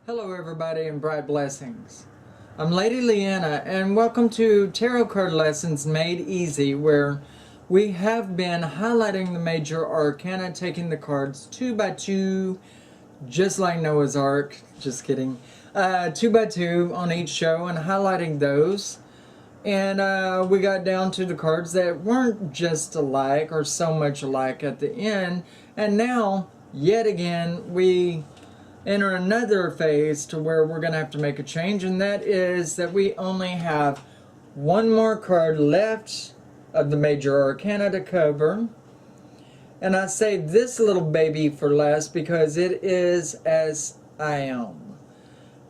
Hello everybody and bright blessings. I'm Lady Leeanna and welcome to Tarot Card Lessons Made Easy, where we have been highlighting the major arcana, taking the cards two by two, just like Noah's Ark, just kidding, two by two on each show and highlighting those. And we got down to the cards that weren't just alike or so much alike at the end, and now, yet again, we enter another phase to where we're going to have to make a change, and that is that we only have one more card left of the major arcana to cover. And I saved this little baby for last because it is as I am.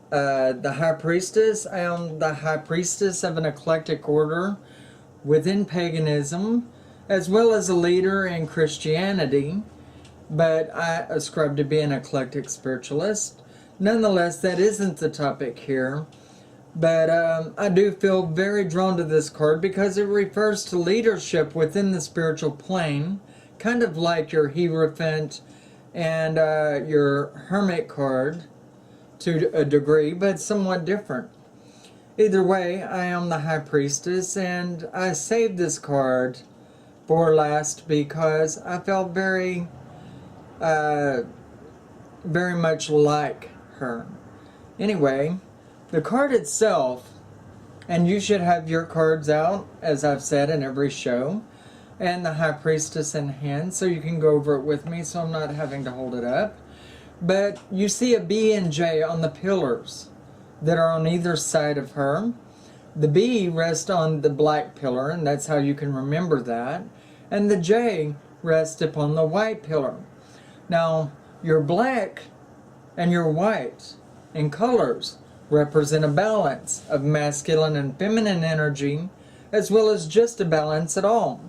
The High Priestess. I am the High Priestess of an eclectic order within paganism, as well as a leader in Christianity. But I ascribe to be an eclectic spiritualist. Nonetheless, that isn't the topic here. But I do feel very drawn to this card because it refers to leadership within the spiritual plane, kind of like your Hierophant and your Hermit card to a degree, but somewhat different. Either way, I am the High Priestess, and I saved this card for last because I felt very much like her. Anyway, the card itself, and you should have your cards out, as I've said in every show, and the High Priestess in hand, so you can go over it with me, so I'm not having to hold it up. But you see a B and J on the pillars that are on either side of her. The B rests on the black pillar, and that's how you can remember that. And the J rests upon the white pillar. Now, your black and your white in colors represent a balance of masculine and feminine energy, as well as just a balance at all.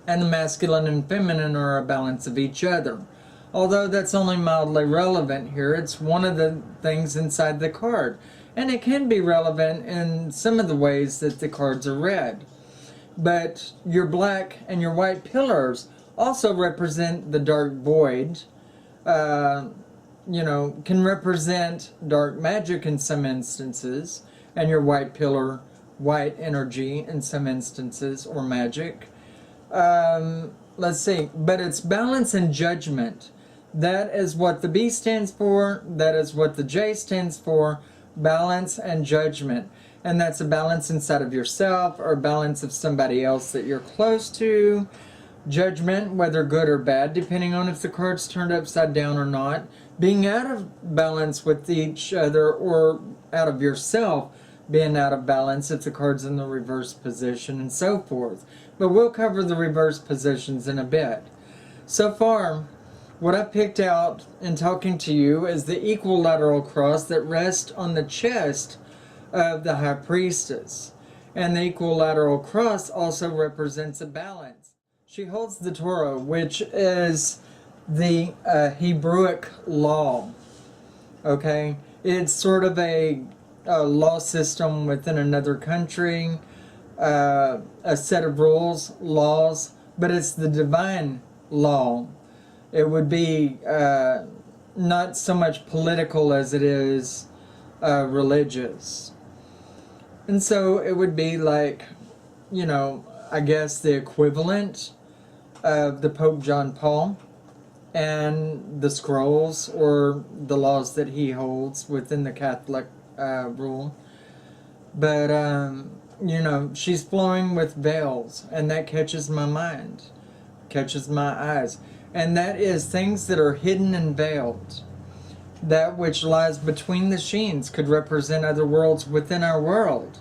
And the masculine and feminine are a balance of each other. Although that's only mildly relevant here, it's one of the things inside the card. And it can be relevant in some of the ways that the cards are read. But your black and your white pillars also represent the dark void. Can represent dark magic in some instances. And your white pillar, white energy in some instances, or magic. Let's see. But it's balance and judgment. That is what the B stands for. That is what the J stands for. Balance and judgment. And that's a balance inside of yourself or balance of somebody else that you're close to. Judgment, whether good or bad, depending on if the card's turned upside down or not. Being out of balance with each other or out of yourself. Being out of balance if the card's in the reverse position and so forth. But we'll cover the reverse positions in a bit. So far, what I picked out in talking to you is the equilateral cross that rests on the chest of the High Priestess. And the equilateral cross also represents a balance. She holds the Torah, which is the Hebrewic law. Okay? It's sort of a law system within another country, a set of rules, laws, but it's the divine law. It would be not so much political as it is religious. And so it would be like, I guess the equivalent of the Pope John Paul and the scrolls or the laws that he holds within the Catholic rule. But, she's flowing with veils, and that catches my mind, catches my eyes. And that is things that are hidden and veiled. That which lies between the sheens could represent other worlds within our world.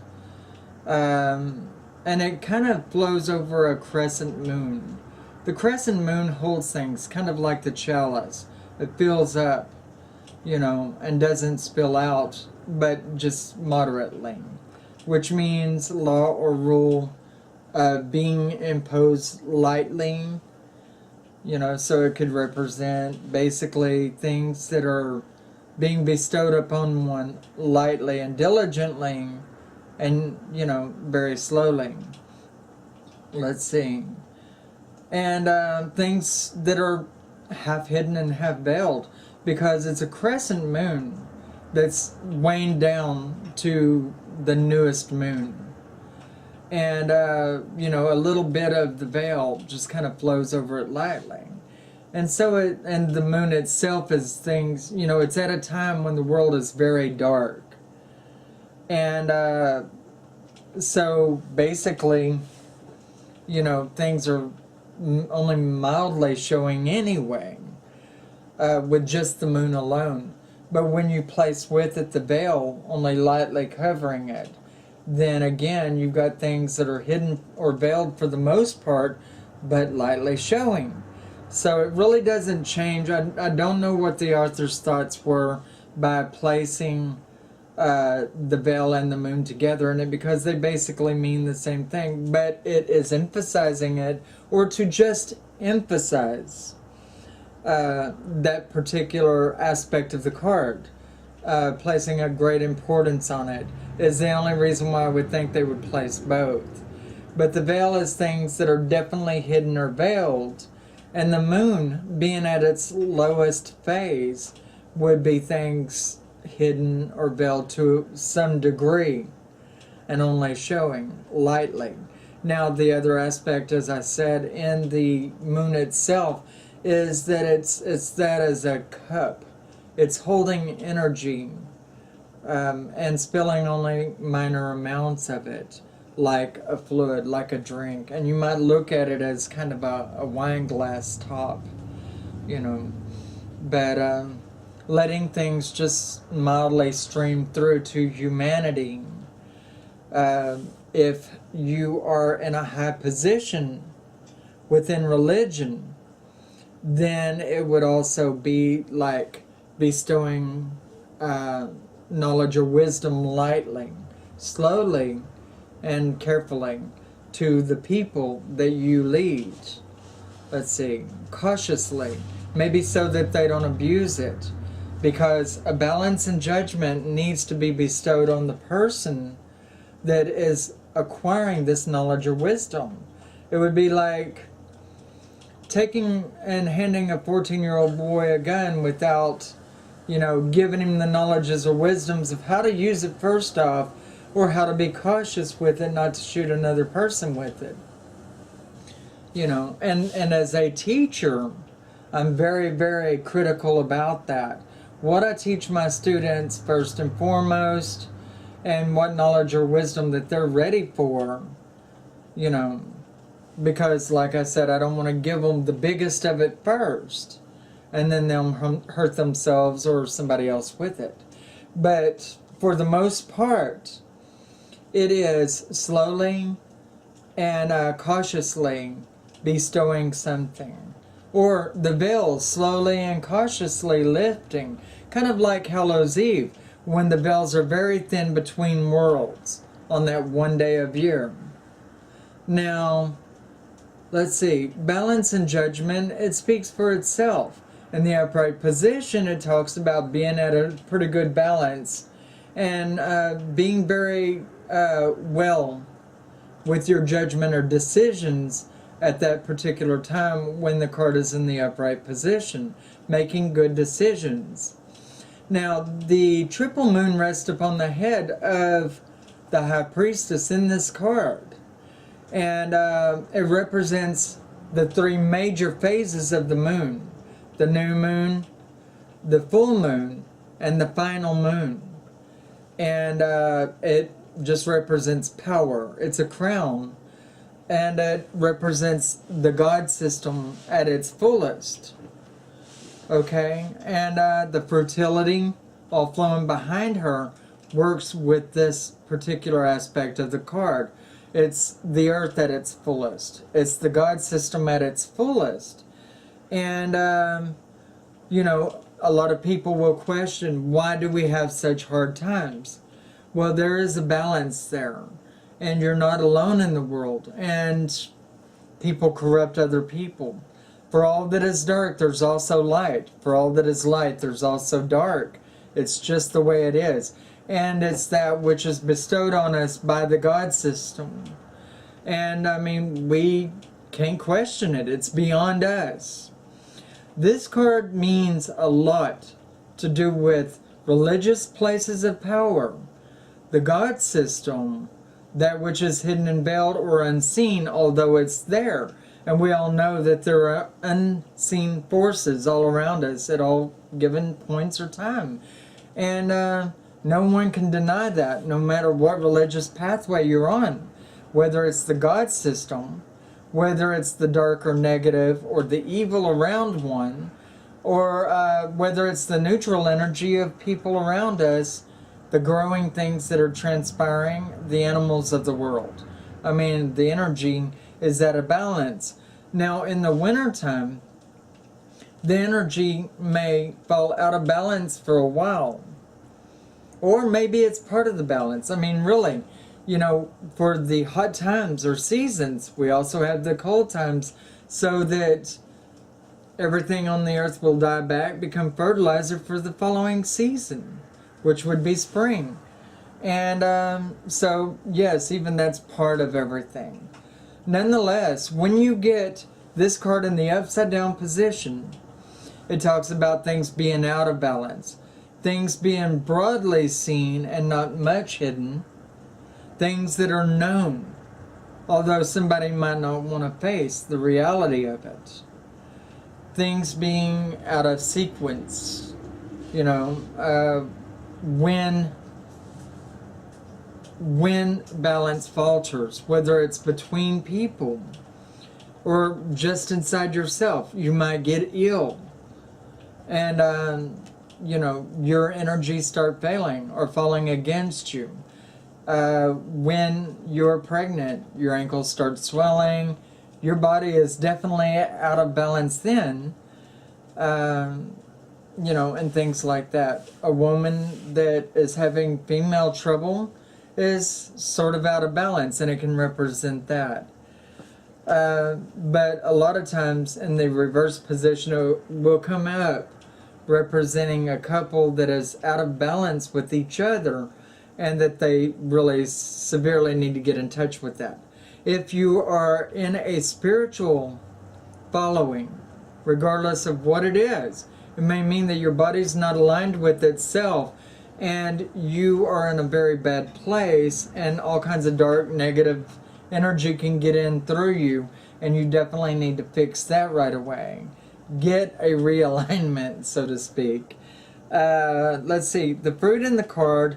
And it kind of flows over a crescent moon. The crescent moon holds things kind of like the chalice. It fills up, and doesn't spill out, but just moderately. Which means law or rule being imposed lightly. So it could represent basically things that are being bestowed upon one lightly and diligently and, very slowly. Let's see. And things that are half hidden and half veiled because it's a crescent moon. that's weighing down to the newest moon. And, you know, a little bit of the veil just kind of flows over it lightly. And so and the moon itself is things, you know, it's at a time when the world is very dark. And so basically, you know, things are only mildly showing anyway, with just the moon alone. But when you place with it the veil, only lightly covering it, then again, you've got things that are hidden or veiled for the most part, but lightly showing. So it really doesn't change. I don't know what the author's thoughts were by placing the veil and the moon together in it, because they basically mean the same thing, but it is emphasizing it, or to just emphasize that particular aspect of the card. Placing a great importance on it is the only reason why I would think they would place both. But the veil is things that are definitely hidden or veiled, and the moon, being at its lowest phase, would be things hidden or veiled to some degree and only showing lightly. Now, the other aspect, as I said, in the moon itself is that it's that as a cup. It's holding energy and spilling only minor amounts of it, like a fluid, like a drink. And you might look at it as kind of a wine glass top, you know. But letting things just mildly stream through to humanity. If you are in a high position within religion, then it would also be like bestowing knowledge or wisdom lightly, slowly, and carefully to the people that you lead. Let's see, cautiously, maybe so that they don't abuse it, because a balance and judgment needs to be bestowed on the person that is acquiring this knowledge or wisdom. It would be like taking and handing a 14-year-old boy a gun without, you know, giving him the knowledges or wisdoms of how to use it first off, or how to be cautious with it, not to shoot another person with it. You know, and as a teacher, I'm very, very critical about that. What I teach my students first and foremost, and what knowledge or wisdom that they're ready for, you know, because like I said, I don't want to give them the biggest of it first, and then they'll hurt themselves or somebody else with it. But for the most part, it is slowly and cautiously bestowing something, or the veil slowly and cautiously lifting, kind of like Hallows Eve, when the veils are very thin between worlds on that one day of year. Now, let's see, balance and judgment, it speaks for itself. In the upright position, it talks about being at a pretty good balance and being very well with your judgment or decisions at that particular time when the card is in the upright position, making good decisions. Now, the triple moon rests upon the head of the High Priestess in this card. And it represents the three major phases of the moon: the new moon, the full moon, and the final moon. And it just represents power. It's a crown. And it represents the God system at its fullest. Okay, and the fertility, all flowing behind her, works with this particular aspect of the card. It's the earth at its fullest. It's the God system at its fullest. And, you know, a lot of people will question, why do we have such hard times? Well, there is a balance there. And you're not alone in the world. And people corrupt other people. For all that is dark, there's also light. For all that is light, there's also dark. It's just the way it is. And it's that which is bestowed on us by the God system. And, I mean, we can't question it. It's beyond us. This card means a lot to do with religious places of power, the God system, that which is hidden and veiled or unseen, although it's there. And we all know that there are unseen forces all around us at all given points or time. And no one can deny that, no matter what religious pathway you're on. Whether it's the God system, whether it's the dark or negative or the evil around one, or whether it's the neutral energy of people around us, the growing things that are transpiring, the animals of the world. I mean, the energy is at a balance. Now, in the wintertime, the energy may fall out of balance for a while. Or maybe it's part of the balance. I mean, really, you know, for the hot times or seasons, we also have the cold times, so that everything on the earth will die back, become fertilizer for the following season, which would be spring. And so, yes, even that's part of everything. Nonetheless, when you get this card in the upside down position, it talks about things being out of balance, things being broadly seen and not much hidden, things that are known, although somebody might not want to face the reality of it, things being out of sequence, you know, when balance falters, whether it's between people or just inside yourself. You might get ill and you know, your energies start failing or falling against you. When you're pregnant, your ankles start swelling, your body is definitely out of balance then, you know, and things like that. A woman that is having female trouble is sort of out of balance, and it can represent that. But a lot of times in the reverse position, it will come up representing a couple that is out of balance with each other, and that they really severely need to get in touch with that. If you are in a spiritual following, regardless of what it is, it may mean that your body's not aligned with itself, and you are in a very bad place, and all kinds of dark, negative energy can get in through you, and you definitely need to fix that right away. Get a realignment, so to speak. Let's see, the fruit in the card,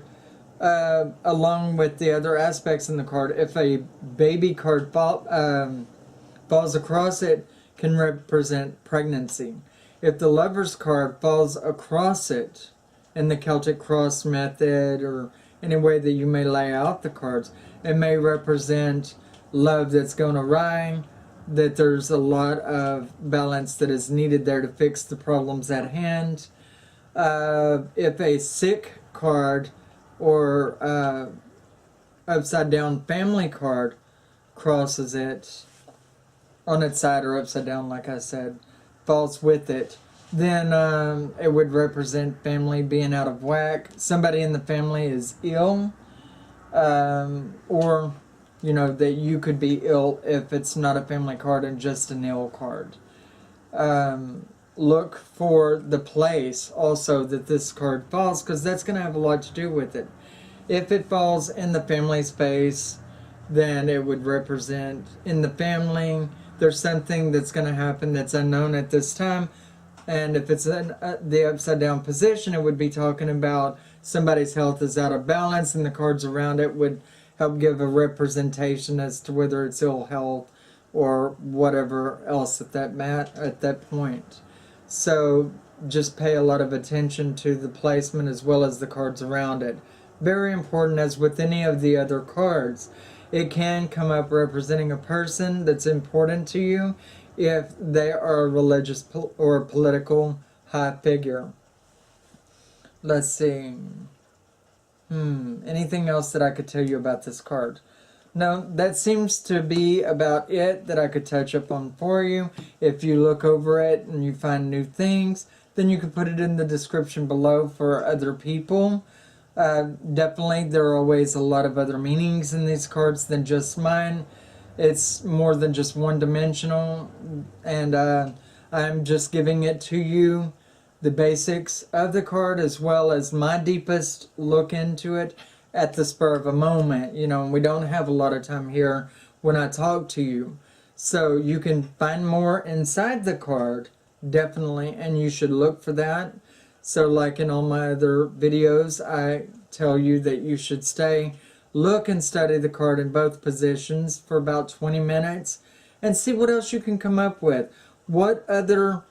along with the other aspects in the card, if a baby card falls across it, can represent pregnancy. If the Lover's card falls across it, in the Celtic cross method or any way that you may lay out the cards, it may represent love that's gone awry, that there's a lot of balance that is needed there to fix the problems at hand. If a sick card or upside down family card crosses it on its side or upside down, like I said, falls with it, then it would represent family being out of whack. Somebody in the family is ill, or, you know, that you could be ill if it's not a family card and just an ill card. Look for the place also that this card falls, because that's going to have a lot to do with it. If it falls in the family space, then it would represent in the family there's something that's going to happen that's unknown at this time. And if it's in the upside down position, it would be talking about somebody's health is out of balance, and the cards around it would help give a representation as to whether it's ill health or whatever else at that point. So just pay a lot of attention to the placement as well as the cards around it. Very important, as with any of the other cards. It can come up representing a person that's important to you if they are a religious or political high figure. Let's see. Anything else that I could tell you about this card? No, that seems to be about it that I could touch up on for you. If you look over it and you find new things, then you can put it in the description below for other people. Definitely, there are always a lot of other meanings in these cards than just mine. It's more than just one-dimensional, and I'm just giving it to you the basics of the card as well as my deepest look into it at the spur of a moment. You know, we don't have a lot of time here when I talk to you. So you can find more inside the card, definitely, and you should look for that. So like in all my other videos, I tell you that you should look and study the card in both positions for about 20 minutes and see what else you can come up with. What other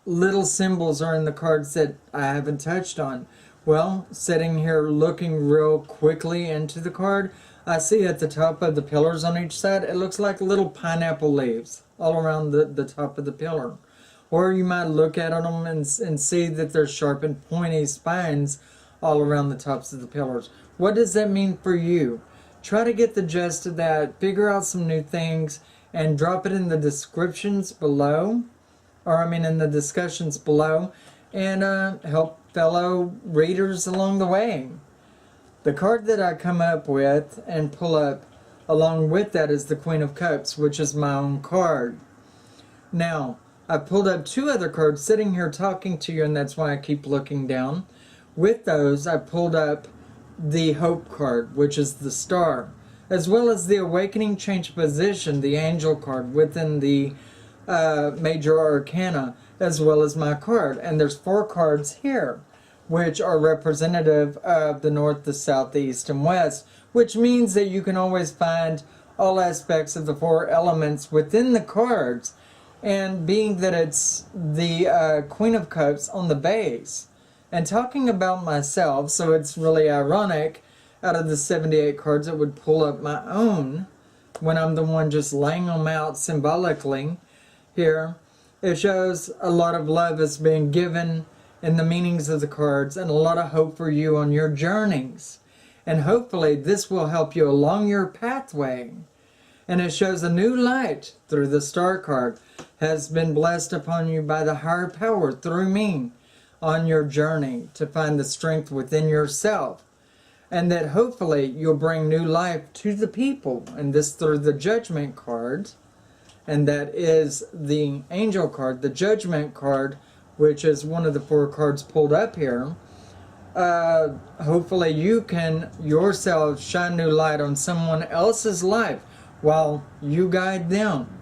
little symbols are in the cards that I haven't touched on? Well, sitting here looking real quickly into the card, I see at the top of the pillars on each side, it looks like little pineapple leaves all around the top of the pillar. Or you might look at them and see that there's sharp and pointy spines all around the tops of the pillars. What does that mean for you? Try to get the gist of that, figure out some new things, and drop it in the descriptions below, in the discussions below, and help fellow readers along the way. The card that I come up with and pull up along with that is the Queen of Cups, which is my own card. Now, I pulled up two other cards sitting here talking to you, and that's why I keep looking down. With those, I pulled up the Hope card, which is the Star, as well as the Awakening Change Position, the Angel card within the Major Arcana, as well as my card. And there's 4 cards here, which are representative of the North, the South, the East, and West, which means that you can always find all aspects of the 4 elements within the cards. And being that it's the Queen of Cups on the base, and talking about myself, so it's really ironic, out of the 78 cards, I would pull up my own when I'm the one just laying them out symbolically here. It shows a lot of love is being given in the meanings of the cards, and a lot of hope for you on your journeys. And hopefully this will help you along your pathway. And it shows a new light through the Star card has been blessed upon you by the higher power through me on your journey to find the strength within yourself. And that hopefully you'll bring new life to the people. And this through the Judgment card. And that is the Angel card, the Judgment card, which is one of the 4 cards pulled up here. Hopefully you can yourself shine new light on someone else's life while you guide them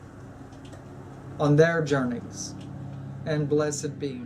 on their journeys. And blessed be.